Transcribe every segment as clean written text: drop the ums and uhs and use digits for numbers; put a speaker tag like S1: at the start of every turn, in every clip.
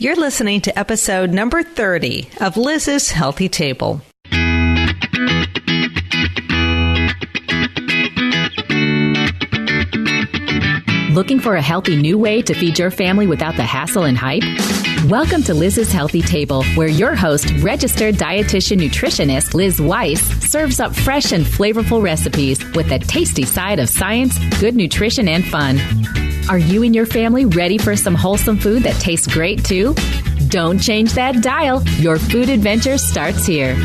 S1: You're listening to episode number 30 of Liz's Healthy Table.
S2: Looking for a healthy new way to feed your family without the hassle and hype? Welcome to Liz's Healthy Table, where your host, registered dietitian nutritionist Liz Weiss, serves up fresh and flavorful recipes with a tasty side of science, good nutrition, and fun. Are you and your family ready for some wholesome food that tastes great too? Don't change that dial. Your food adventure starts here.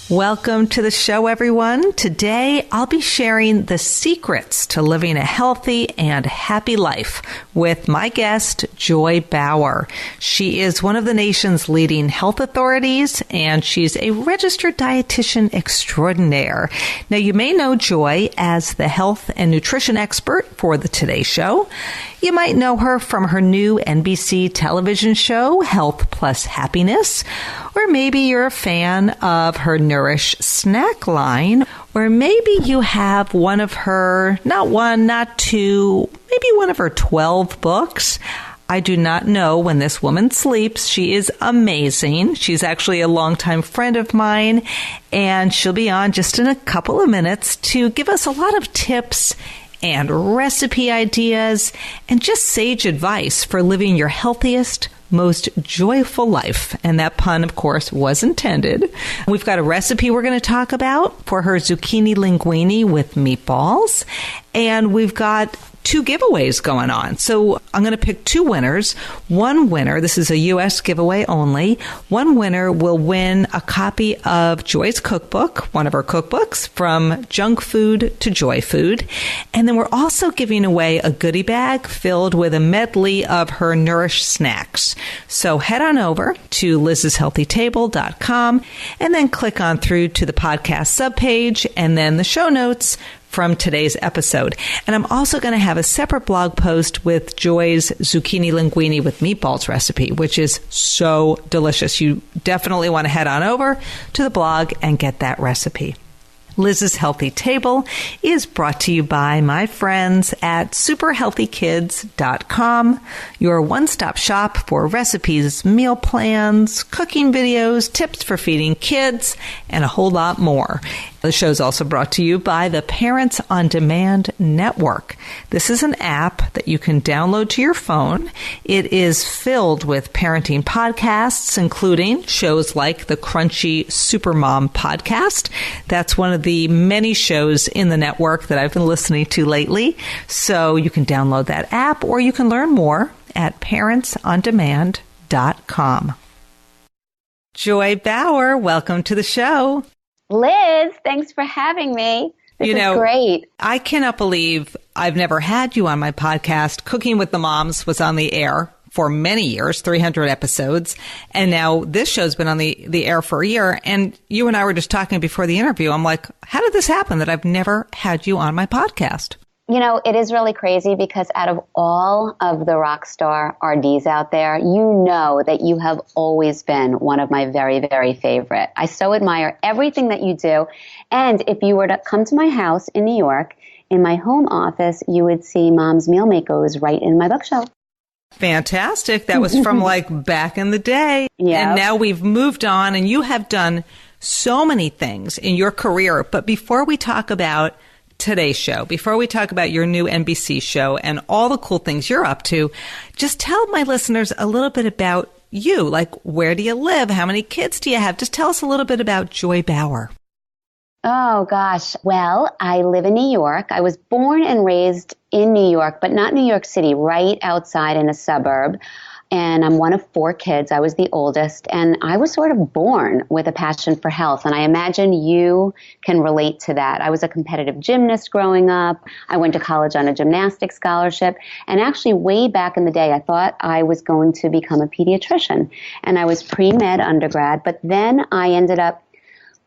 S1: Welcome to the show, everyone. Today, I'll be sharing the secrets to living a healthy and happy life with my guest, Joy Bauer. She is one of the nation's leading health authorities, and she's a registered dietitian extraordinaire. Now, you may know Joy as the health and nutrition expert for the Today Show. You might know her from her new NBC television show, Health Plus Happiness, or maybe you're a fan of her Nourish snack line, or maybe you have one of her, not one, not two, maybe one of her 12 books. I do not know when this woman sleeps. She is amazing. She's actually a longtime friend of mine, and she'll be on just in a couple of minutes to give us a lot of tips and recipe ideas and just sage advice for living your healthiest, most joyful life. And that pun, of course, was intended. We've got a recipe we're going to talk about for her Zucchini Linguini with meatballs. And we've got two giveaways going on. So I'm going to pick two winners. One winner, this is a U.S. giveaway only, one winner will win a copy of Joy's cookbook, one of her cookbooks, From Junk Food to Joy Food. And then we're also giving away a goodie bag filled with a medley of her Nourish Snacks. So head on over to lizshealthytable.com and then click on through to the podcast subpage and then the show notes from today's episode. And I'm also going to have a separate blog post with Joy's Zucchini Linguini with meatballs recipe, which is so delicious. You definitely want to head on over to the blog and get that recipe. Liz's Healthy Table is brought to you by my friends at superhealthykids.com, your one-stop shop for recipes, meal plans, cooking videos, tips for feeding kids, and a whole lot more. The show is also brought to you by the Parents on Demand Network. This is an app that you can download to your phone. It is filled with parenting podcasts, including shows like the Crunchy Supermom podcast. That's one of the many shows in the network that I've been listening to lately. So you can download that app, or you can learn more at parentsondemand.com. Joy Bauer, welcome to the show.
S3: Liz, thanks for having me. This is great.
S1: I cannot believe I've never had you on my podcast. Cooking with the Moms was on the air for many years, 300 episodes. And now this show's been on the air for a year. And you and I were just talking before the interview. I'm like, how did this happen that I've never had you on my podcast?
S3: You know, it is really crazy because out of all of the rock star RDs out there, you know that you have always been one of my very, very favorite. I so admire everything that you do. And if you were to come to my house in New York, in my home office, you would see Mom's Meal Makers right in my bookshelf.
S1: Fantastic. That was from like back in the day.
S3: Yeah.
S1: And now we've moved on, and you have done so many things in your career. But before we talk about today's show, before we talk about your new NBC show and all the cool things you're up to, just tell my listeners a little bit about you. Like, where do you live? How many kids do you have? Just tell us a little bit about Joy Bauer.
S3: Oh, gosh. Well, I live in New York. I was born and raised in New York, but not New York City, right outside in a suburb. And I'm one of four kids. I was the oldest, and I was sort of born with a passion for health. And I imagine you can relate to that. I was a competitive gymnast growing up. I went to college on a gymnastics scholarship. And actually, way back in the day, I thought I was going to become a pediatrician. And I was pre-med undergrad, but then I ended up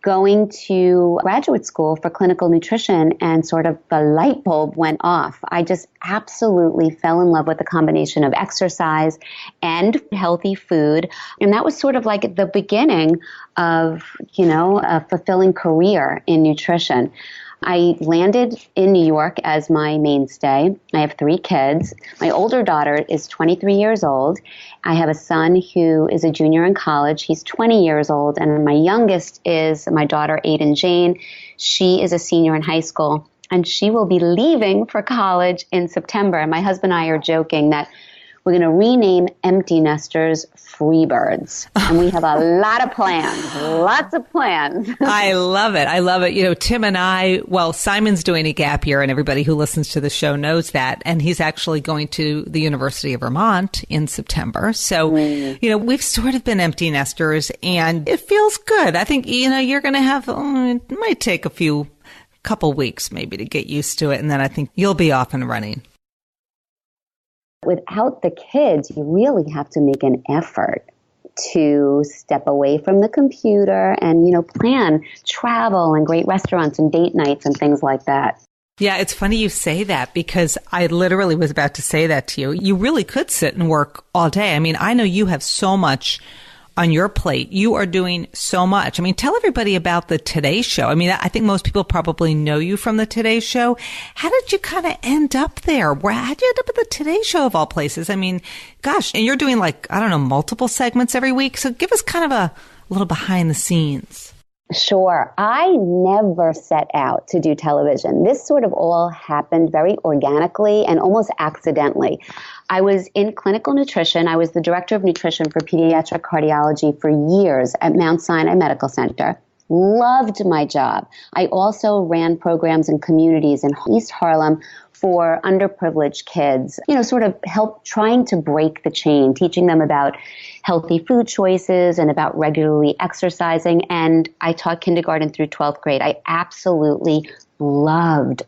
S3: going to graduate school for clinical nutrition, and sort of the light bulb went off. I just absolutely fell in love with the combination of exercise and healthy food. And that was sort of like the beginning of, a fulfilling career in nutrition. I landed in New York as my mainstay. I have 3 kids. My older daughter is 23 years old. I have a son who is a junior in college. He's 20 years old. And my youngest is my daughter, Aiden Jane. She is a senior in high school, and she will be leaving for college in September. And my husband and I are joking that we're going to rename empty nesters Freebirds. And we have a lot of plans, lots of plans.
S1: I love it. I love it. You know, Tim and I, well, Simon's doing a gap year, and everybody who listens to the show knows that. And he's actually going to the University of Vermont in September. So, you know, we've sort of been empty nesters, and it feels good. I think, you know, you're going to have, it might take a couple weeks maybe to get used to it. And then I think you'll be off and running.
S3: Without the kids, you really have to make an effort to step away from the computer and, you know, plan travel and great restaurants and date nights and things like that.
S1: Yeah, it's funny you say that, because I literally was about to say that to you. You really could sit and work all day. I mean, I know you have so much on your plate. You are doing so much. I mean, tell everybody about the Today Show. I mean, I think most people probably know you from the Today Show. How did you kind of end up there? How did you end up at the Today Show of all places? I mean, gosh, and you're doing like, I don't know, multiple segments every week. So give us kind of a little behind the scenes.
S3: Sure. I never set out to do television. This sort of all happened very organically and almost accidentally. I was in clinical nutrition. I was the director of nutrition for pediatric cardiology for years at Mount Sinai Medical Center. Loved my job. I also ran programs in communities in East Harlem for underprivileged kids, you know, sort of help trying to break the chain, teaching them about healthy food choices and about regularly exercising. And I taught kindergarten through 12th grade. I absolutely loved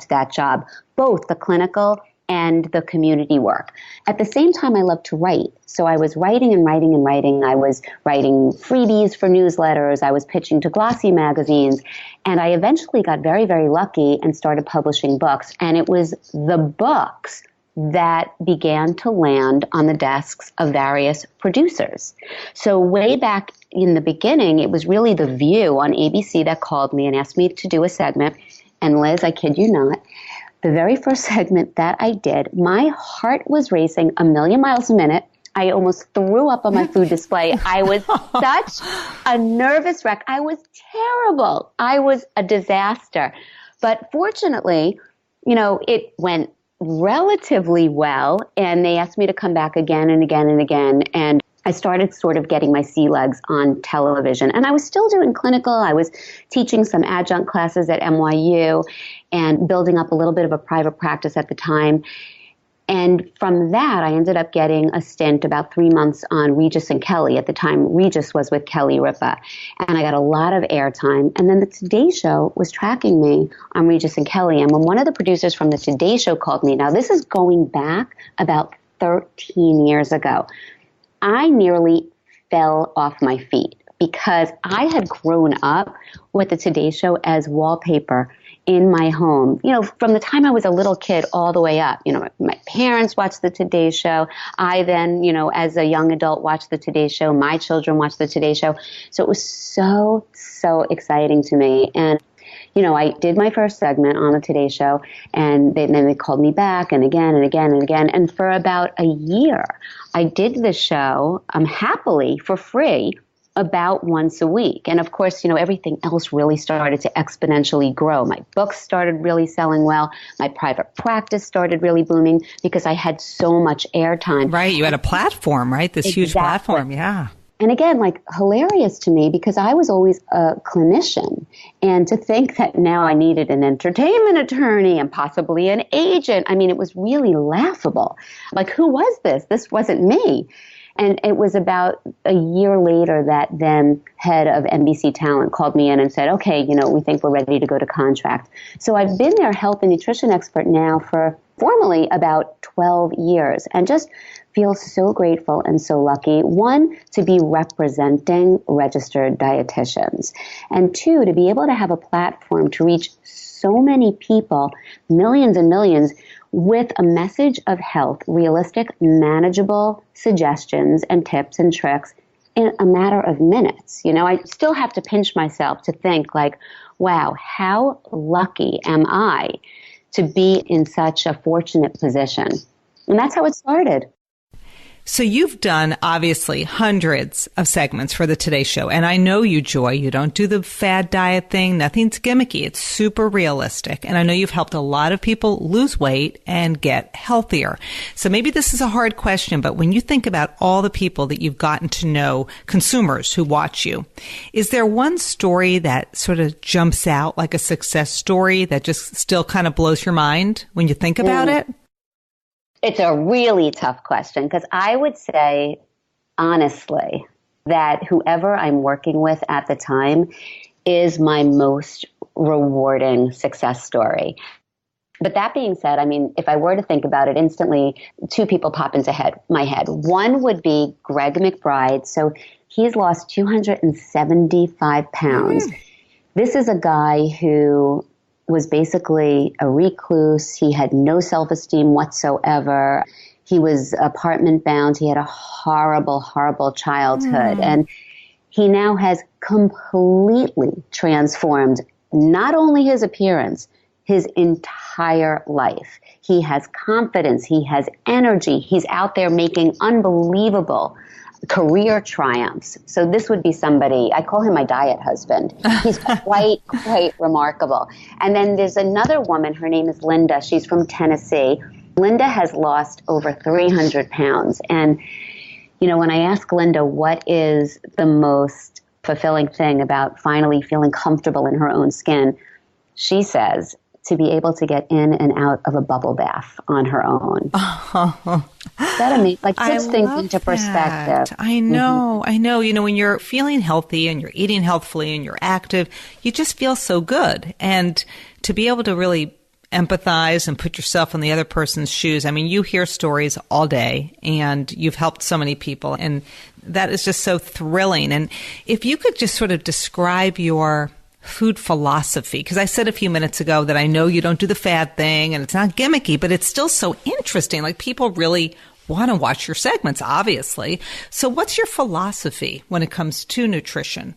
S3: that job, both the clinical and the community work. At the same time, I loved to write. So I was writing and writing and writing. I was writing freebies for newsletters. I was pitching to glossy magazines. And I eventually got very, very lucky and started publishing books. And it was the books that began to land on the desks of various producers. So way back in the beginning, it was really The View on ABC that called me and asked me to do a segment. And Liz, I kid you not, the very first segment that I did, my heart was racing a million miles a minute. I almost threw up on my food display. I was such a nervous wreck. I was terrible. I was a disaster. But fortunately, you know, it went relatively well, and they asked me to come back again and again and again. And I started sort of getting my sea legs on television. And I was still doing clinical. I was teaching some adjunct classes at NYU and building up a little bit of a private practice at the time. And from that, I ended up getting a stint about 3 months on Regis and Kelly. At the time, Regis was with Kelly Ripa. And I got a lot of airtime. And then the Today Show was tracking me on Regis and Kelly. And when one of the producers from the Today Show called me, now this is going back about 13 years ago, I nearly fell off my feet because I had grown up with the Today Show as wallpaper in my home, you know, from the time I was a little kid all the way up. You know, my parents watched the Today Show. I then, you know, as a young adult watched the Today Show. My children watched the Today Show. So it was so exciting to me. And, you know, I did my first segment on the Today Show, and then they called me back and again and again and again. And for about a year, I did the show happily for free about once a week. And of course, you know, everything else really started to exponentially grow. My books started really selling well. My private practice started really booming because I had so much airtime.
S1: Right. You had a platform, right? This huge platform. Yeah.
S3: And again, like hilarious to me because I was always a clinician. And to think that now I needed an entertainment attorney and possibly an agent, I mean, it was really laughable. Like, who was this? This wasn't me. And it was about a year later that then head of NBC Talent called me in and said, okay, you know, we think we're ready to go to contract. So I've been their health and nutrition expert now for formally about 12 years and just feel so grateful and so lucky. One, to be representing registered dietitians. And two, to be able to have a platform to reach so many people, millions and millions, with a message of health, realistic, manageable suggestions and tips and tricks in a matter of minutes. You know, I still have to pinch myself to think like, wow, how lucky am I to be in such a fortunate position? And that's how it started.
S1: So you've done, obviously, hundreds of segments for the Today Show. And I know you, Joy. You don't do the fad diet thing. Nothing's gimmicky. It's super realistic. And I know you've helped a lot of people lose weight and get healthier. So maybe this is a hard question, but when you think about all the people that you've gotten to know, consumers who watch you, is there one story that sort of jumps out like a success story that just still kind of blows your mind when you think about it?
S3: It's a really tough question because I would say, honestly, that whoever I'm working with at the time is my most rewarding success story. But that being said, I mean, if I were to think about it instantly, two people pop into my head. One would be Greg McBride. So he's lost 275 pounds. This is a guy who was basically a recluse. He had no self-esteem whatsoever. He was apartment bound. He had a horrible, horrible childhood. And he now has completely transformed not only his appearance, his entire life. He has confidence. He has energy. He's out there making unbelievable career triumphs. So this would be somebody, I call him my diet husband. He's quite remarkable. And then there's another woman, her name is Linda. She's from Tennessee. Linda has lost over 300 pounds. And, you know, when I ask Linda what is the most fulfilling thing about finally feeling comfortable in her own skin, she says to be able to get in and out of a bubble bath on her own. That amazing. Like, puts things into perspective.
S1: I know. I know. You know, when you're feeling healthy and you're eating healthfully and you're active, you just feel so good. And to be able to really empathize and put yourself in the other person's shoes. I mean, you hear stories all day and you've helped so many people, and that is just so thrilling. And if you could just sort of describe your food philosophy, because I said a few minutes ago that I know you don't do the fad thing and it's not gimmicky, but it's still so interesting. Like, people really want to watch your segments, obviously. So what's your philosophy when it comes to nutrition?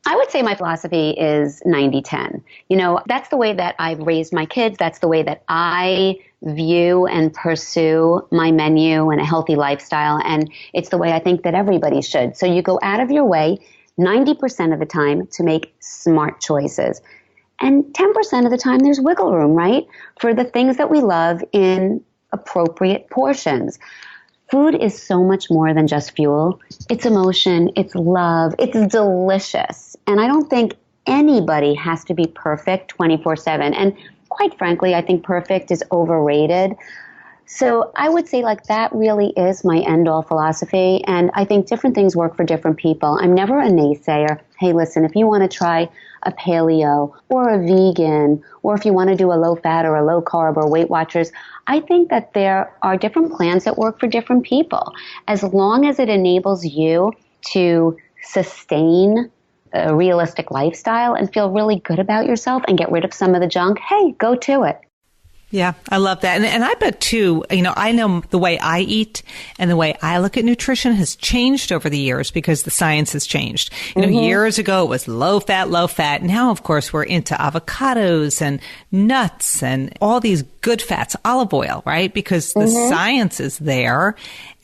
S3: I would say my philosophy is 90-10. You know, that's the way that I've raised my kids. That's the way that I view and pursue my menu and a healthy lifestyle. And it's the way I think that everybody should. So you go out of your way 90% of the time to make smart choices. And 10% of the time there's wiggle room, right? For the things that we love in appropriate portions. Food is so much more than just fuel. It's emotion, it's love, it's delicious. And I don't think anybody has to be perfect 24/7. And quite frankly, I think perfect is overrated. So I would say like that really is my end-all philosophy. And I think different things work for different people. I'm never a naysayer. Hey, listen, if you want to try a paleo or a vegan, or if you want to do a low-fat or a low-carb or Weight Watchers, I think that there are different plans that work for different people. As long as it enables you to sustain a realistic lifestyle and feel really good about yourself and get rid of some of the junk, hey, go to it.
S1: Yeah, I love that. And I bet too, you know, I know the way I eat and the way I look at nutrition has changed over the years because the science has changed. You know, years ago it was low fat, low fat. Now, of course, we're into avocados and nuts and all these good fats, olive oil, right? Because the science is there.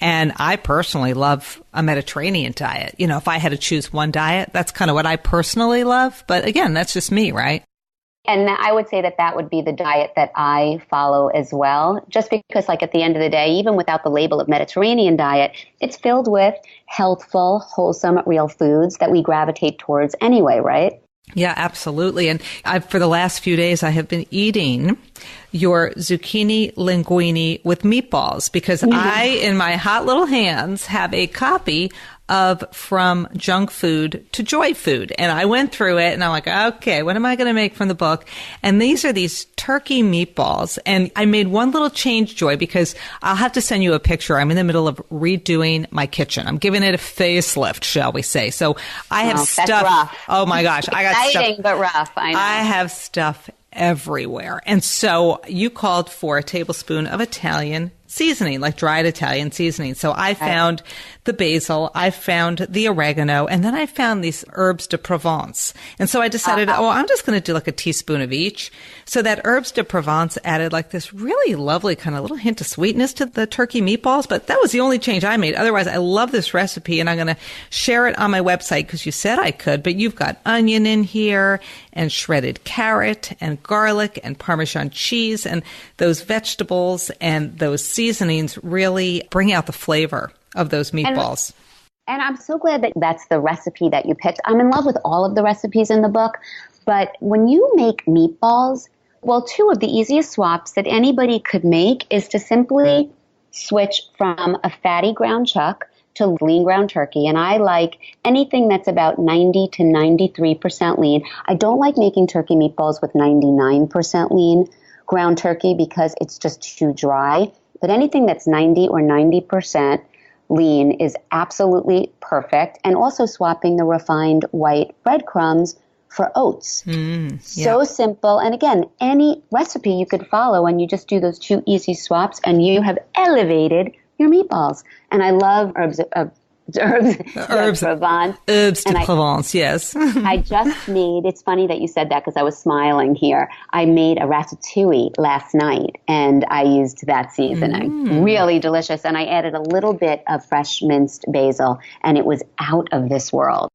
S1: And I personally love a Mediterranean diet. You know, if I had to choose one diet, that's kind of what I personally love. But again, that's just me, right?
S3: And I would say that that would be the diet that I follow as well, just because like at the end of the day, even without the label of Mediterranean diet, it's filled with healthful, wholesome, real foods that we gravitate towards anyway, right?
S1: Yeah, absolutely. And for the last few days, I have been eating your zucchini linguini with meatballs because I, in my hot little hands, have a copy of From Junk Food to Joy Food. And I went through it and I'm like, okay, what am I going to make from the book? And these are these turkey meatballs. And I made one little change, Joy, because I'll have to send you a picture. I'm in the middle of redoing my kitchen. I'm giving it a facelift, shall we say. So I have stuff.
S3: That's rough.
S1: Oh my gosh. I got
S3: exciting,
S1: stuff.
S3: But rough. I know.
S1: I have stuff everywhere. And so you called for a tablespoon of Italian seasoning, like dried Italian seasoning. So I found the basil, I found the oregano, and then I found these herbes de Provence. And so I decided, I'm just going to do like a teaspoon of each. So that herbes de Provence added like this really lovely kind of little hint of sweetness to the turkey meatballs. But that was the only change I made. Otherwise, I love this recipe, and I'm going to share it on my website because you said I could. But you've got onion in here, and shredded carrot, and garlic, and Parmesan cheese, and those vegetables and those seasonings really bring out the flavor of those meatballs.
S3: And I'm so glad that that's the recipe that you picked. I'm in love with all of the recipes in the book, but when you make meatballs, well, two of the easiest swaps that anybody could make is to simply switch from a fatty ground chuck to lean ground turkey. And I like anything that's about 90 to 93% lean. I don't like making turkey meatballs with 99% lean ground turkey because it's just too dry. But anything that's 90 or 90% lean is absolutely perfect. And also swapping the refined white breadcrumbs for oats. So simple. And again, any recipe you could follow and you just do those two easy swaps and you have elevated your meatballs. And I love herbes de Provence.
S1: Herbes de Provence, yes.
S3: I just made, it's funny that you said that because I was smiling here. I made a ratatouille last night and I used that seasoning. Really delicious. And I added a little bit of fresh minced basil and it was out of this world.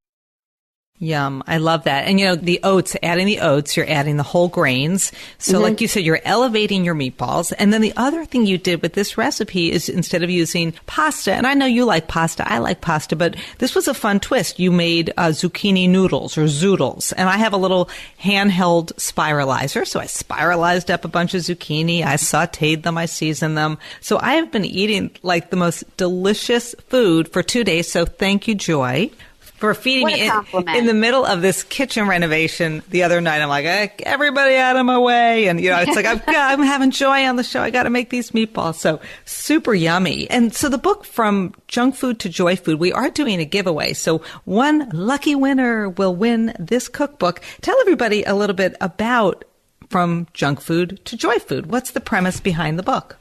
S1: Yum. I love that. And, the oats, adding the oats, you're adding the whole grains. So like you said, you're elevating your meatballs. And then the other thing you did with this recipe is instead of using pasta, and I know you like pasta, I like pasta, but this was a fun twist. You made zucchini noodles or zoodles. And I have a little handheld spiralizer. So I spiralized up a bunch of zucchini. I sauteed them. I seasoned them. So I have been eating like the most delicious food for 2 days. So thank you, Joy, for feeding me in the middle of this kitchen renovation the other night. I'm like, everybody out of my way. And, it's like, I'm having Joy on the show. I got to make these meatballs. So super yummy. And so the book From Junk Food to Joy Food, we are doing a giveaway. So one lucky winner will win this cookbook. Tell everybody a little bit about From Junk Food to Joy Food. What's the premise behind the book?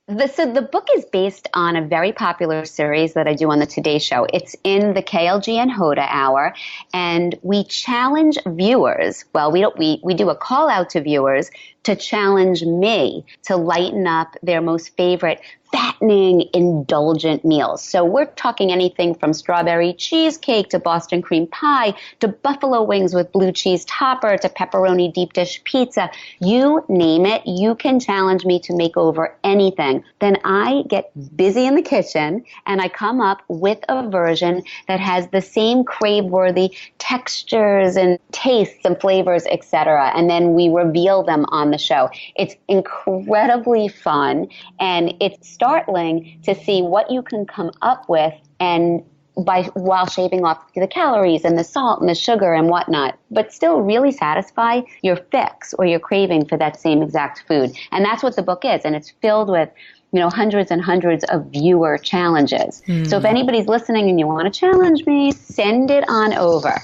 S3: So the book is based on a very popular series that I do on the Today Show. It's in the KLG and Hoda Hour, and we challenge viewers. Well, we do a call out to viewers to challenge me to lighten up their most favorite fattening, indulgent meals. So we're talking anything from strawberry cheesecake to Boston cream pie to buffalo wings with blue cheese topper to pepperoni deep dish pizza. You name it, you can challenge me to make over anything. Then I get busy in the kitchen and I come up with a version that has the same crave-worthy textures and tastes and flavors, etc. And then we reveal them on the show. It's incredibly fun and it's startling to see what you can come up with and while shaving off the calories and the salt and the sugar and whatnot, but still really satisfy your fix or your craving for that same exact food. And that's what the book is. And it's filled with hundreds and hundreds of viewer challenges. So if anybody's listening and you want to challenge me, send it on over.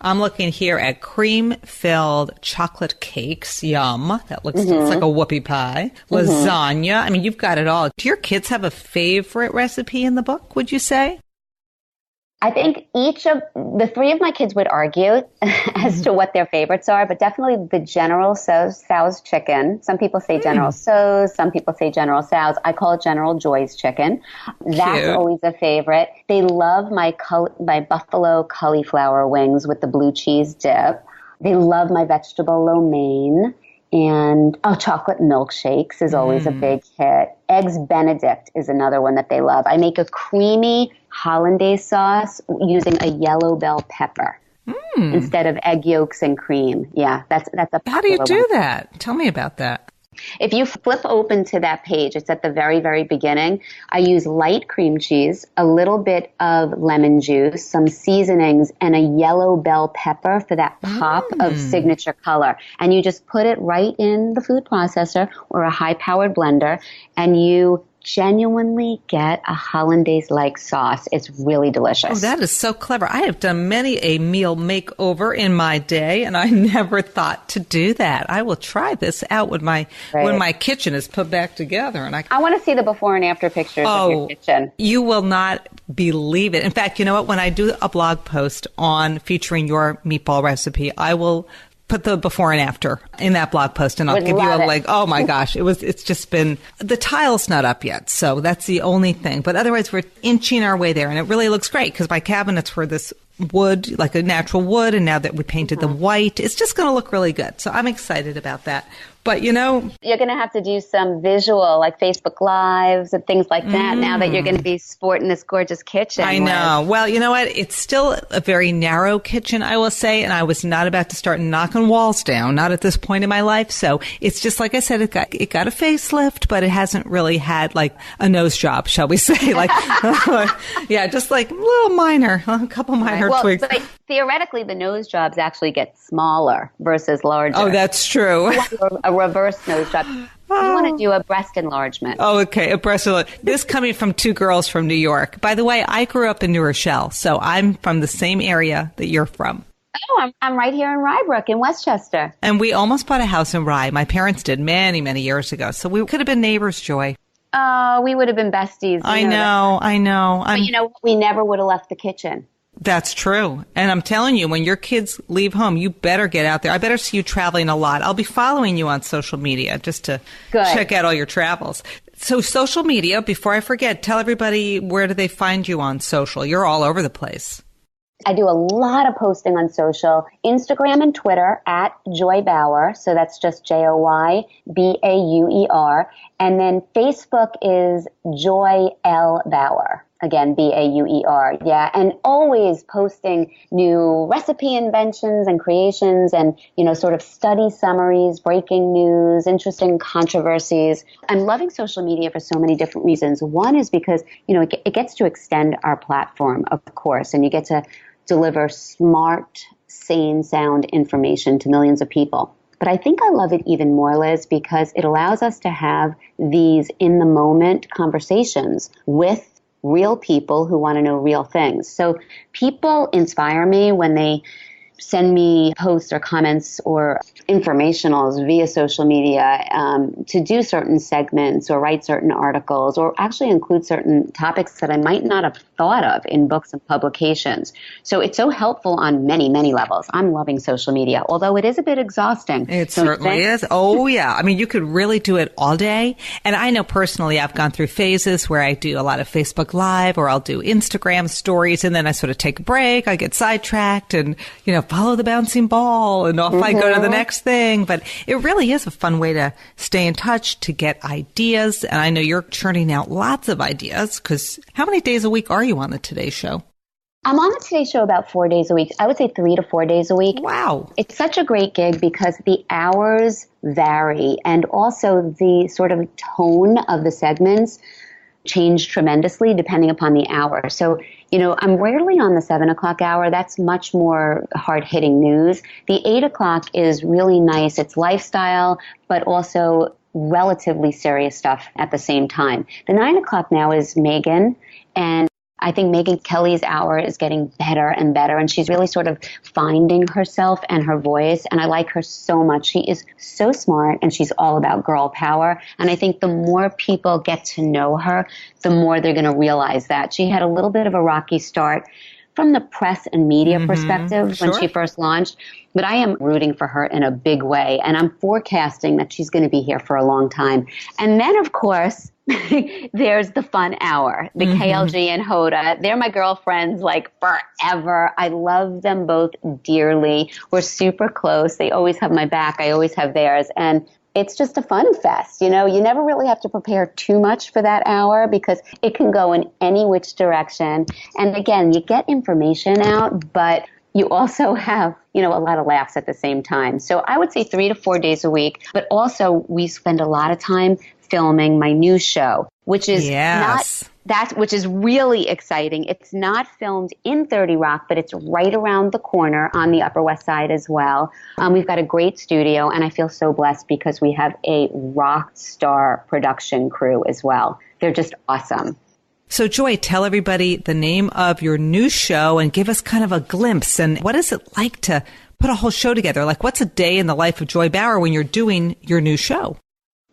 S1: I'm looking here at cream-filled chocolate cakes. Yum. That looks like a whoopie pie. Lasagna. I mean, you've got it all. Do your kids have a favorite recipe in the book, would you say?
S3: I think each of the three of my kids would argue as to what their favorites are, but definitely the General Tso's chicken. Some people say General Tso's, some people say General Tso's. I call it General Joy's chicken. That's
S1: Cute.
S3: Always a favorite. They love my buffalo cauliflower wings with the blue cheese dip. They love my vegetable lo mein. And chocolate milkshakes is always a big hit. Eggs Benedict is another one that they love. I make a creamy hollandaise sauce using a yellow bell pepper instead of egg yolks and cream. Yeah, that's a popular one.
S1: How do you do that? Tell me about that.
S3: If you flip open to that page, it's at the very, very beginning. I use light cream cheese, a little bit of lemon juice, some seasonings, and a yellow bell pepper for that pop of signature color. And you just put it right in the food processor or a high-powered blender, and you genuinely get a hollandaise-like sauce. It's really delicious.
S1: Oh, that is so clever. I have done many a meal makeover in my day, and I never thought to do that. I will try this out when my kitchen is put back together. And I
S3: want to see the before and after pictures of your kitchen.
S1: You will not believe it. In fact, you know what? When I do a blog post on featuring your meatball recipe, I will put the before and after in that blog post, and I'll give you oh my gosh, it's just been, the tile's not up yet. So that's the only thing. But otherwise we're inching our way there, and it really looks great because my cabinets were this wood, like a natural wood, and now that we painted them white, it's just going to look really good. So I'm excited about that. But, you're going
S3: to have to do some visual, like Facebook Lives and things like that now that you're going to be sporting this gorgeous kitchen.
S1: I know. Well, you know what? It's still a very narrow kitchen, I will say, and I was not about to start knocking walls down, not at this point in my life. So it's just, like I said, it got a facelift, but it hasn't really had like a nose job, shall we say. Like, yeah, just like a little minor, a couple minor tweaks.
S3: But theoretically, the nose jobs actually get smaller versus larger.
S1: Oh, that's true.
S3: A reverse nose job. You want to do a breast enlargement.
S1: Oh, okay. A breast enlargement. This coming from two girls from New York. By the way, I grew up in New Rochelle, so I'm from the same area that you're from.
S3: Oh, I'm right here in Rybrook in Westchester.
S1: And we almost bought a house in Rye. My parents did many, many years ago. So we could have been neighbors, Joy.
S3: Oh, we would have been besties.
S1: I know.
S3: But we never would have left the kitchen.
S1: That's true. And I'm telling you, when your kids leave home, you better get out there. I better see you traveling a lot. I'll be following you on social media just to check out all your travels. So social media, before I forget, tell everybody, where do they find you on social? You're all over the place.
S3: I do a lot of posting on social, Instagram and Twitter at Joy Bauer. So that's just JoyBauer. And then Facebook is Joy L. Bauer. Again, Bauer. Yeah. And always posting new recipe inventions and creations and, sort of study summaries, breaking news, interesting controversies. I'm loving social media for so many different reasons. One is because, it gets to extend our platform, of course, and you get to deliver smart, sane, sound information to millions of people. But I think I love it even more, Liz, because it allows us to have these in-the-moment conversations with real people who want to know real things. So people inspire me when they send me posts or comments or informationals via social media to do certain segments or write certain articles or actually include certain topics that I might not have thought of in books and publications. So it's so helpful on many, many levels. I'm loving social media, although it is a bit exhausting.
S1: It certainly is. Oh, yeah. I mean, you could really do it all day. And I know personally I've gone through phases where I do a lot of Facebook Live or I'll do Instagram stories, and then I sort of take a break. I get sidetracked and, follow the bouncing ball, and off I go to the next thing. But it really is a fun way to stay in touch, to get ideas. And I know you're churning out lots of ideas, because how many days a week are you on the Today Show?
S3: I'm on the Today Show about 4 days a week. I would say 3 to 4 days a week.
S1: Wow.
S3: It's such a great gig because the hours vary, and also the sort of tone of the segments change tremendously depending upon the hour. So, I'm rarely on the 7 o'clock hour. That's much more hard-hitting news. The 8 o'clock is really nice. It's lifestyle, but also relatively serious stuff at the same time. The 9 o'clock now is Megan, and I think Megyn Kelly's hour is getting better and better, and she's really sort of finding herself and her voice, and I like her so much. She is so smart, and she's all about girl power, and I think the more people get to know her, the more they're going to realize that. She had a little bit of a rocky start from the press and media perspective when she first launched, but I am rooting for her in a big way, and I'm forecasting that she's going to be here for a long time. And then, of course, there's the fun hour, the KLG and Hoda. They're my girlfriends like forever. I love them both dearly. We're super close. They always have my back. I always have theirs. And it's just a fun fest. You never really have to prepare too much for that hour because it can go in any which direction. And again, you get information out, but you also have, a lot of laughs at the same time. So I would say 3 to 4 days a week, but also we spend a lot of time filming my new show, which is not which is really exciting. It's not filmed in 30 Rock, but it's right around the corner on the Upper West Side as well. We've got a great studio, and I feel so blessed because we have a rock star production crew as well. They're just awesome.
S1: So Joy, tell everybody the name of your new show and give us kind of a glimpse. And what is it like to put a whole show together? Like, what's a day in the life of Joy Bauer when you're doing your new show?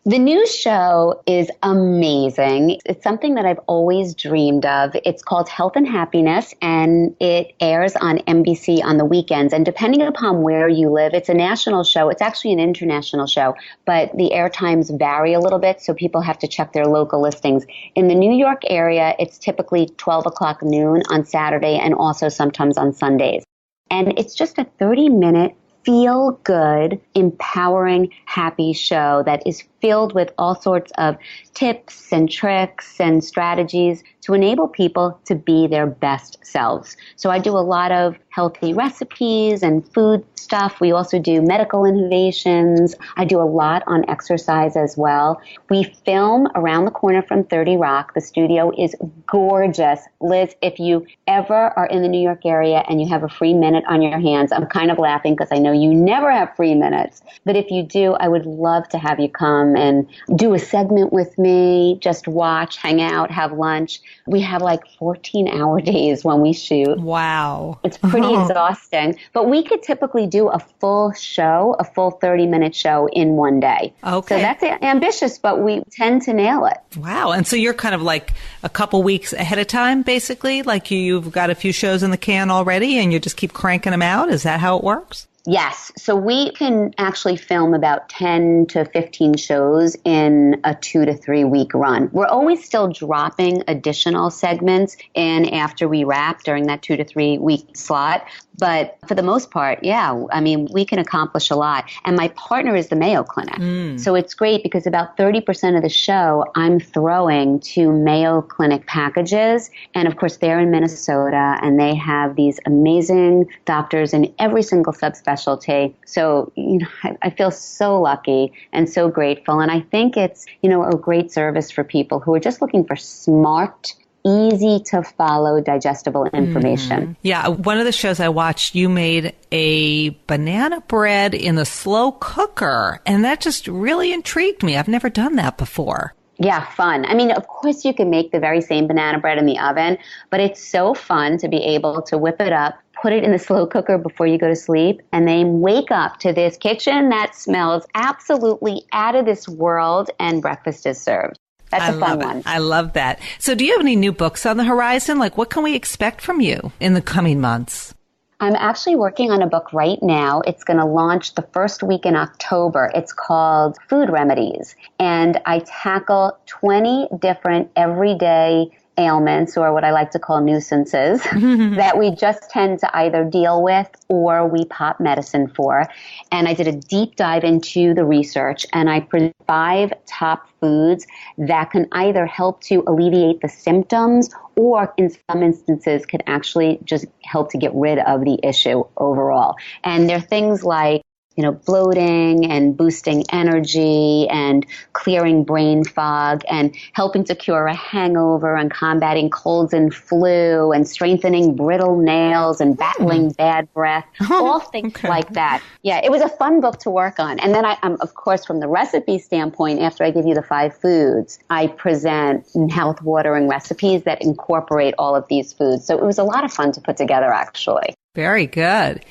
S3: The new show is amazing. It's something that I've always dreamed of. It's called Health and Happiness, and it airs on NBC on the weekends. And depending upon where you live, it's a national show. It's actually an international show, but the air times vary a little bit, so people have to check their local listings. In the New York area, it's typically 12 o'clock noon on Saturday and also sometimes on Sundays. And it's just a 30-minute feel-good, empowering, happy show that is filled with all sorts of tips and tricks and strategies to enable people to be their best selves. So I do a lot of healthy recipes and food stuff. We also do medical innovations. I do a lot on exercise as well. We film around the corner from 30 Rock. The studio is gorgeous. Liz, if you ever are in the New York area and you have a free minute on your hands, I'm kind of laughing because I know you never have free minutes. But if you do, I would love to have you come and do a segment with me, just watch, hang out, have lunch. We have like 14-hour days when we shoot.
S1: Wow.
S3: It's pretty exhausting. But we could typically do a full show, a full 30-minute show in one day.
S1: Okay.
S3: So that's ambitious, but we tend to nail it.
S1: Wow. And so you're kind of like a couple weeks ahead of time, basically? Like you've got a few shows in the can already and you just keep cranking them out? Is that how it works?
S3: Yes. So we can actually film about 10 to 15 shows in a 2 to 3 week run. We're always still dropping additional segments in after we wrap during that 2 to 3 week slot. But for the most part, yeah, I mean, we can accomplish a lot. And my partner is the Mayo Clinic. So it's great because about 30% of the show I'm throwing to Mayo Clinic packages. And of course, they're in Minnesota and they have these amazing doctors in every single subspecialty. So, you know, I feel so lucky and so grateful. And I think it's, you know, a great service for people who are just looking for smart, easy to follow, digestible information.
S1: Yeah. One of the shows I watched, you made a banana bread in the slow cooker. And that just really intrigued me. I've never done that before.
S3: Yeah, fun. I mean, of course you can make the very same banana bread in the oven, but it's so fun to be able to whip it up, put it in the slow cooker before you go to sleep, and then wake up to this kitchen that smells absolutely out of this world and breakfast is served. That's a fun one.
S1: I love that. So do you have any new books on the horizon? Like, what can we expect from you in the coming months?
S3: I'm actually working on a book right now. It's going to launch the first week in October. It's called Food Remedies. And I tackle 20 different everyday ailments, or what I like to call nuisances, that we just tend to either deal with or we pop medicine for. And I did a deep dive into the research, and I present 5 top foods that can either help to alleviate the symptoms or in some instances could actually just help to get rid of the issue overall. And they're things like, you know, bloating and boosting energy and clearing brain fog and helping to cure a hangover and combating colds and flu and strengthening brittle nails and battling bad breath, all things like that. Yeah, it was a fun book to work on. And then I'm, of course, from the recipe standpoint, after I give you the 5 foods, I present health watering recipes that incorporate all of these foods. So it was a lot of fun to put together, actually.
S1: Very good.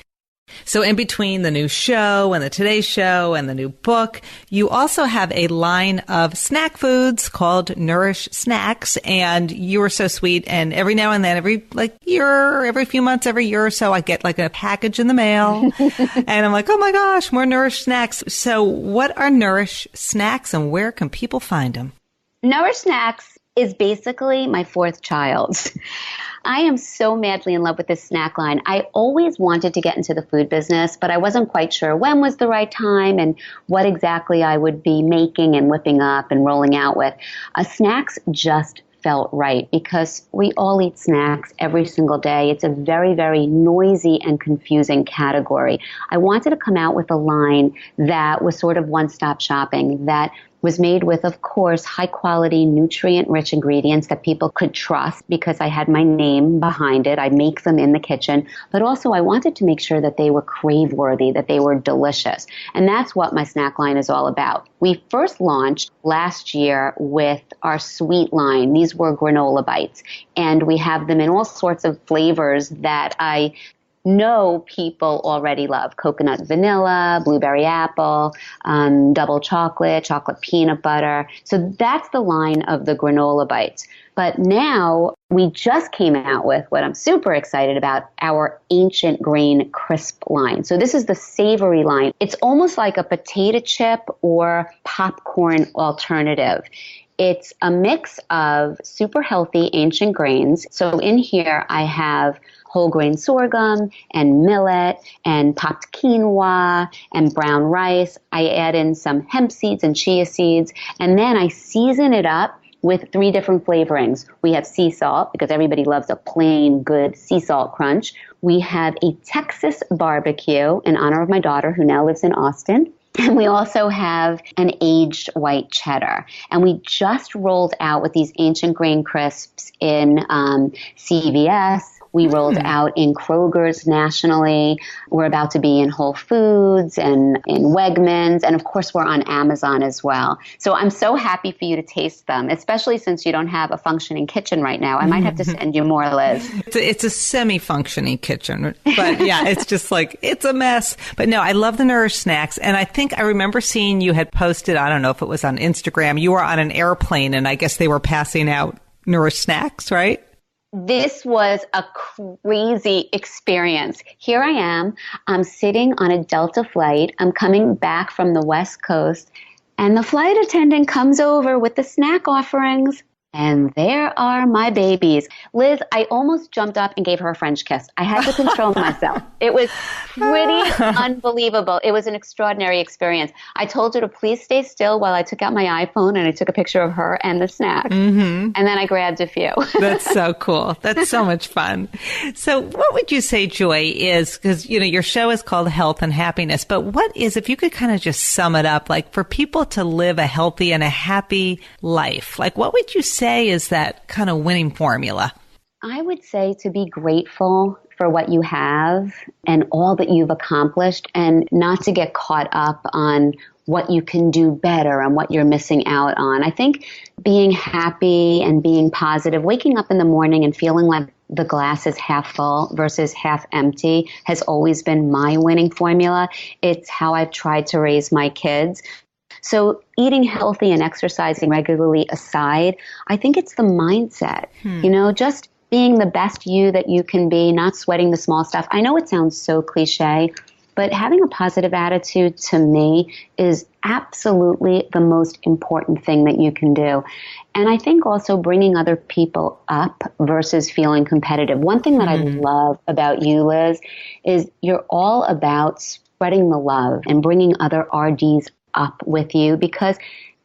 S1: So in between the new show and the Today Show and the new book, you also have a line of snack foods called Nourish Snacks. And you are so sweet. And every now and then, every few months, every year or so, I get like a package in the mail. And I'm like, oh my gosh, more Nourish Snacks. So what are Nourish Snacks and where can people find them?
S3: Nourish Snacks is basically my 4th child. I am so madly in love with this snack line. I always wanted to get into the food business, but I wasn't quite sure when was the right time and what exactly I would be making and whipping up and rolling out with. Snacks just felt right because we all eat snacks every single day. It's a very, very noisy and confusing category. I wanted to come out with a line that was sort of one-stop shopping, that was made with, of course, high quality, nutrient-rich ingredients that people could trust because I had my name behind it. I make them in the kitchen, but also I wanted to make sure that they were crave-worthy, that they were delicious. And that's what my snack line is all about. We first launched last year with our sweet line. These were granola bites, and we have them in all sorts of flavors that I know people already love. Coconut vanilla, blueberry apple, double chocolate, chocolate peanut butter. So that's the line of the granola bites. But now we just came out with what I'm super excited about, our ancient grain crisp line. So this is the savory line. It's almost like a potato chip or popcorn alternative. It's a mix of super healthy ancient grains. So in here I have whole grain sorghum and millet and popped quinoa and brown rice. I add in some hemp seeds and chia seeds, and then I season it up with 3 different flavorings. We have sea salt, because everybody loves a plain, good sea salt crunch. We have a Texas barbecue in honor of my daughter, who now lives in Austin. And we also have an aged white cheddar. And we just rolled out with these ancient grain crisps in CVS. We rolled out in Kroger's nationally. We're about to be in Whole Foods and in Wegmans. And of course, we're on Amazon as well. So I'm so happy for you to taste them, especially since you don't have a functioning kitchen right now. I might have to send you more, Liz.
S1: It's a semi-functioning kitchen. But yeah, it's just like, it's a mess. But no, I love the Nourish Snacks. And I think I remember seeing you had posted, I don't know if it was on Instagram, you were on an airplane and I guess they were passing out Nourish Snacks, right?
S3: This was a crazy experience. Here I am. I'm sitting on a Delta flight. I'm coming back from the West Coast, and the flight attendant comes over with the snack offerings. And there are my babies. Liz, I almost jumped up and gave her a French kiss. I had to control myself. It was pretty unbelievable. It was an extraordinary experience. I told her to please stay still while I took out my iPhone and I took a picture of her and the snacks. And then I grabbed a few.
S1: That's so cool. That's so much fun. So what would you say, Joy, is, because, you know, your show is called Health and Happiness, but what is, if you could kind of just sum it up, like for people to live a healthy and a happy life, like what would you say is that kind of winning formula?
S3: I would say to be grateful for what you have and all that you've accomplished, and not to get caught up on what you can do better and what you're missing out on. I think being happy and being positive, waking up in the morning and feeling like the glass is half full versus half empty has always been my winning formula. It's how I've tried to raise my kids. So eating healthy and exercising regularly aside, I think it's the mindset, you know, just being the best you that you can be, not sweating the small stuff. I know it sounds so cliche, but having a positive attitude to me is absolutely the most important thing that you can do. And I think also bringing other people up versus feeling competitive. One thing that I love about you, Liz, is you're all about spreading the love and bringing other RDs up with you, because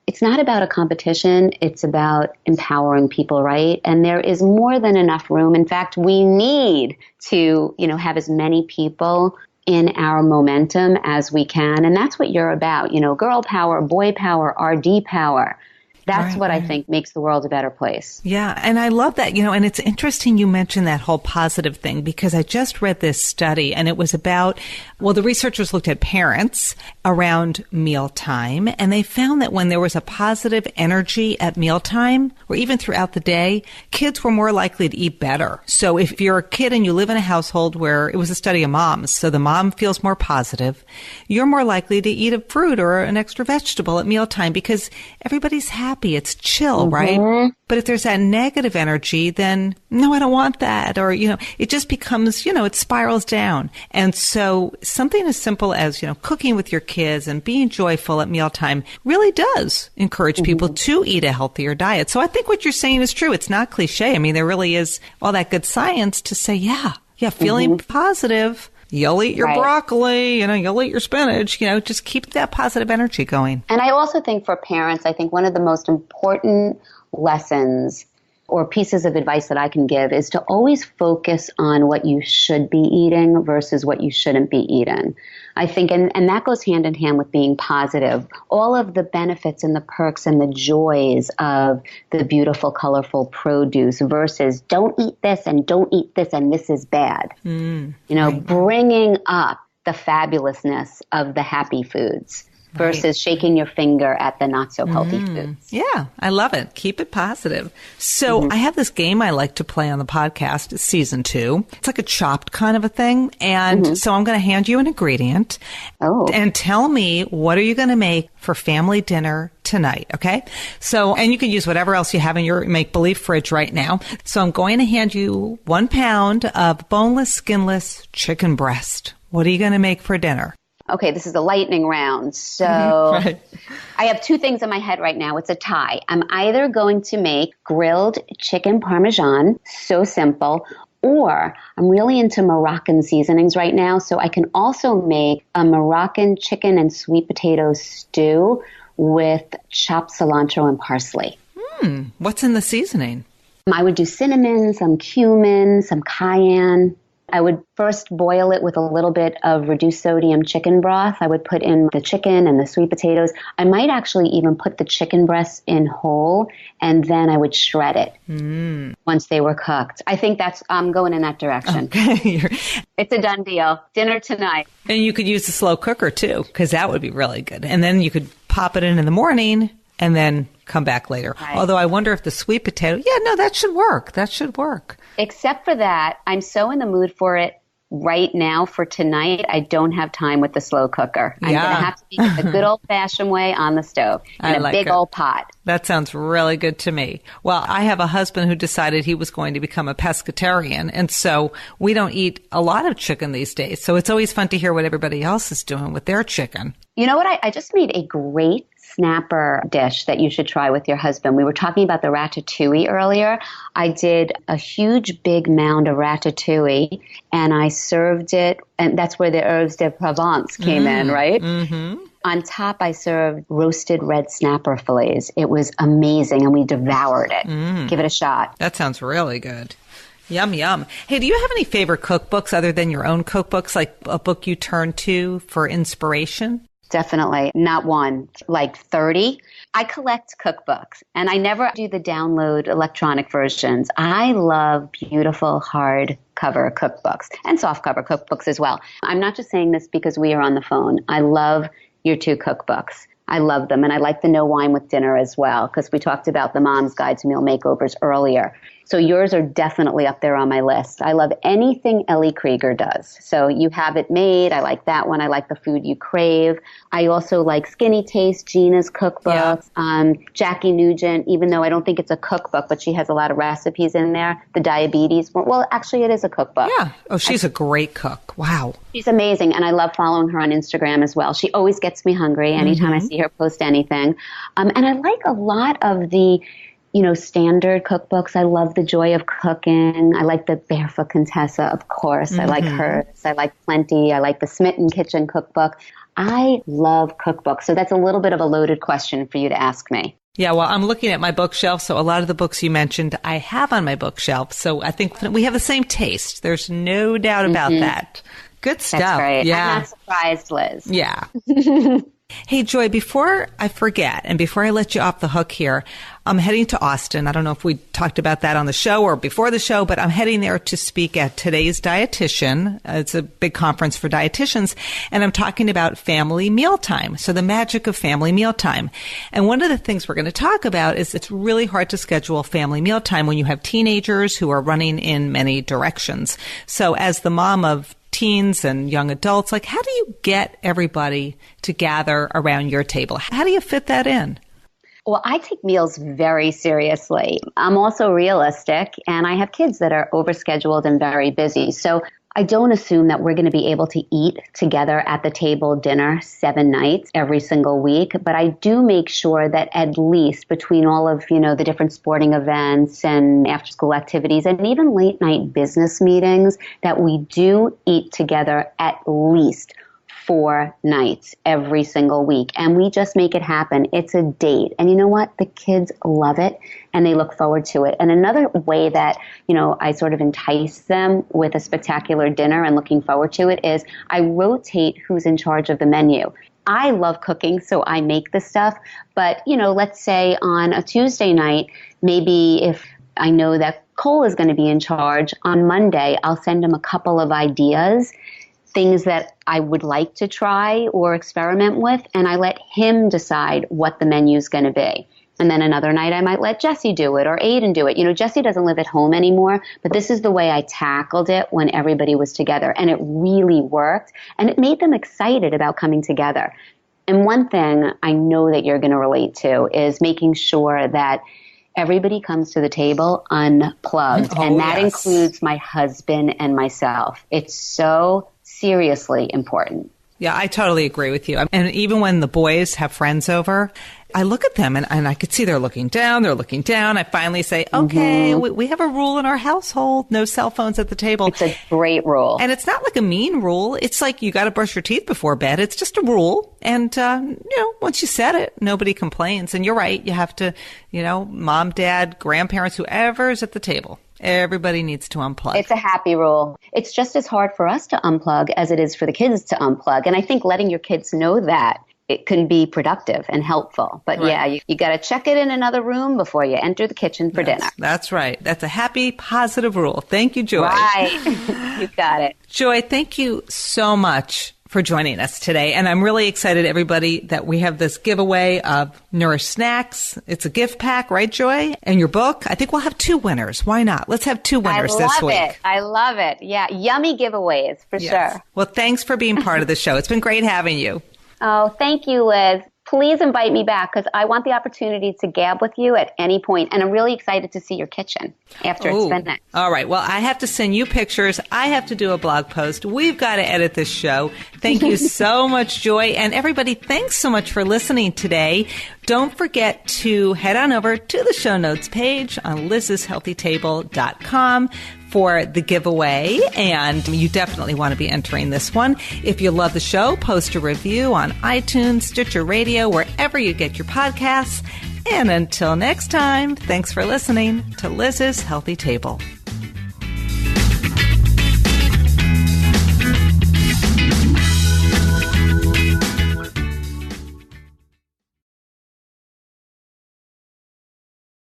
S3: it's not about a competition. It's about empowering people, right? And there is more than enough room. In fact, we need to, you know, have as many people in our momentum as we can. And that's what you're about, you know, girl power, boy power, RD power. That's what I think makes the world a better place.
S1: Yeah. And I love that, you know, and it's interesting you mentioned that whole positive thing, because I just read this study and it was about, well, the researchers looked at parents around mealtime, and they found that when there was a positive energy at mealtime or even throughout the day, kids were more likely to eat better. So if you're a kid and you live in a household where, it was a study of moms, so the mom feels more positive, you're more likely to eat a fruit or an extra vegetable at mealtime because everybody's happy. It's chill, right? But if there's that negative energy, then no, I don't want that. Or, you know, it just becomes, you know, it spirals down. And so something as simple as, you know, cooking with your kids and being joyful at mealtime really does encourage people to eat a healthier diet. So I think what you're saying is true. It's not cliche. I mean, there really is all that good science to say, yeah, feeling positive. You'll eat your broccoli, you know, you'll eat your spinach, you know, just keep that positive energy going.
S3: And I also think for parents, I think one of the most important lessons or pieces of advice that I can give is to always focus on what you should be eating versus what you shouldn't be eating. I think, and that goes hand in hand with being positive. All of the benefits and the perks and the joys of the beautiful, colorful produce versus don't eat this and don't eat this and this is bad. Right. Bringing up the fabulousness of the happy foods versus shaking your finger at the not so healthy foods.
S1: Yeah, I love it. Keep it positive. So I have this game I like to play on the podcast. It's season 2. It's like a chopped kind of a thing. And so I'm going to hand you an ingredient and tell me, what are you going to make for family dinner tonight? Okay. So, and you can use whatever else you have in your make-believe fridge right now. So I'm going to hand you 1 pound of boneless, skinless chicken breast. What are you going to make for dinner?
S3: Okay, this is a lightning round. So I have 2 things in my head right now. It's a tie. I'm either going to make grilled chicken parmesan, so simple, or I'm really into Moroccan seasonings right now. So I can also make a Moroccan chicken and sweet potato stew with chopped cilantro and parsley.
S1: What's in the seasoning?
S3: I would do cinnamon, some cumin, some cayenne. I would first boil it with a little bit of reduced sodium chicken broth. I would put in the chicken and the sweet potatoes. I might actually even put the chicken breasts in whole, and then I would shred it once they were cooked. I think I'm going in that direction. Okay. It's a done deal. Dinner tonight.
S1: And you could use the slow cooker too, because that would be really good. And then you could pop it in the morning and then come back later. Right. Although I wonder if the sweet potato, that should work. That should work.
S3: Except for that, I'm so in the mood for it right now for tonight. I don't have time with the slow cooker. I'm going to have to be the good old-fashioned way on the stove in a big old pot.
S1: That sounds really good to me. Well, I have a husband who decided he was going to become a pescatarian, and so we don't eat a lot of chicken these days. So it's always fun to hear what everybody else is doing with their chicken.
S3: You know what? I just made a great snapper dish that you should try with your husband. We were talking about the ratatouille earlier. I did a huge big mound of ratatouille and I served it, and that's where the herbes de Provence came in, right? On top, I served roasted red snapper fillets. It was amazing, and we devoured it. Give it a shot.
S1: That sounds really good. Yum, yum. Hey, do you have any favorite cookbooks other than your own cookbooks, like a book you turn to for inspiration?
S3: Definitely. Not one, like 30. I collect cookbooks, and I never do the download electronic versions. I love beautiful hardcover cookbooks and softcover cookbooks as well. I'm not just saying this because we are on the phone. I love your 2 cookbooks. I love them, and I like the No Wine with Dinner as well, because we talked about the Mom's Guide to Meal Makeovers earlier. So yours are definitely up there on my list. I love anything Ellie Krieger does. So You Have It Made. I like that one. I like The Food You Crave. I also like Skinny Taste, Gina's cookbook. Yeah. Jackie Nugent, even though I don't think it's a cookbook, but she has a lot of recipes in there. The Diabetes one. Well, actually, it is a cookbook.
S1: Yeah. Oh, she's a great cook. Wow.
S3: She's amazing, and I love following her on Instagram as well. She always gets me hungry anytime I see her post anything. And I like a lot of the standard cookbooks. I love The Joy of Cooking. I like the Barefoot Contessa, of course. I like hers. I like Plenty. I like the Smitten Kitchen cookbook. I love cookbooks. So that's a little bit of a loaded question for you to ask me.
S1: Yeah, well, I'm looking at my bookshelf, so a lot of the books you mentioned I have on my bookshelf. So I think we have the same taste. There's no doubt about that. Good stuff.
S3: That's right.
S1: Yeah.
S3: I'm not surprised, Liz.
S1: Yeah. Hey, Joy, before I forget and before I let you off the hook here, I'm heading to Austin. I don't know if we talked about that on the show or before the show, but I'm heading there to speak at Today's Dietitian. It's a big conference for dietitians, and I'm talking about family mealtime. So the magic of family mealtime. And one of the things we're going to talk about is it's really hard to schedule family mealtime when you have teenagers who are running in many directions. So as the mom of teens and young adults, like, how do you get everybody to gather around your table? How do you fit that in?
S3: Well, I take meals very seriously. I'm also realistic, and I have kids that are overscheduled and very busy. So I don't assume that we're going to be able to eat together at the table dinner 7 nights every single week. But I do make sure that at least between all of, the different sporting events and after school activities and even late night business meetings, that we do eat together at least 4 nights every single week. And we just make it happen. It's a date. And you know what? The kids love it and they look forward to it. And another way that, I sort of entice them with a spectacular dinner and looking forward to it is I rotate who's in charge of the menu. I love cooking, so I make the stuff. But, let's say on a Tuesday night, maybe if I know that Cole is going to be in charge, on Monday, I'll send him a couple of ideas, things that I would like to try or experiment with, and I let him decide what the menu is going to be. And then another night I might let Jesse do it or Aiden do it. Jesse doesn't live at home anymore, but this is the way I tackled it when everybody was together. And it really worked. And it made them excited about coming together. And one thing I know that you're going to relate to is making sure that everybody comes to the table unplugged. And that includes my husband and myself. It's so seriously important.
S1: Yeah, I totally agree with you. And even when the boys have friends over, I look at them and I could see they're looking down. I finally say, okay, we have a rule in our household, no cell phones at the table.
S3: It's a great rule.
S1: And it's not like a mean rule. It's like you got to brush your teeth before bed. It's just a rule. And, once you set it, nobody complains. And you're right. You have to, mom, dad, grandparents, whoever's at the table. Everybody needs to unplug.
S3: It's a happy rule. It's just as hard for us to unplug as it is for the kids to unplug. And I think letting your kids know that it can be productive and helpful. But you got to check it in another room before you enter the kitchen for dinner. That's
S1: right. That's a happy, positive rule. Thank you, Joy.
S3: Right. You got it.
S1: Joy, thank you so much for joining us today. And I'm really excited, everybody, that we have this giveaway of Nourish Snacks. It's a gift pack, right, Joy? And your book. I think we'll have 2 winners. Why not? Let's have 2 winners this week.
S3: I love it. Yeah. Yummy giveaways for sure.
S1: Well, thanks for being part of the show. It's been great having you.
S3: Oh, thank you, Liz. Please invite me back because I want the opportunity to gab with you at any point. And I'm really excited to see your kitchen after it's finished.
S1: All right. Well, I have to send you pictures. I have to do a blog post. We've got to edit this show. Thank you so much, Joy. And everybody, thanks so much for listening today. Don't forget to head on over to the show notes page on liz'shealthytable.com for the giveaway, and you definitely want to be entering this one. If you love the show, post a review on iTunes, Stitcher Radio, wherever you get your podcasts. And until next time, thanks for listening to Liz's Healthy Table.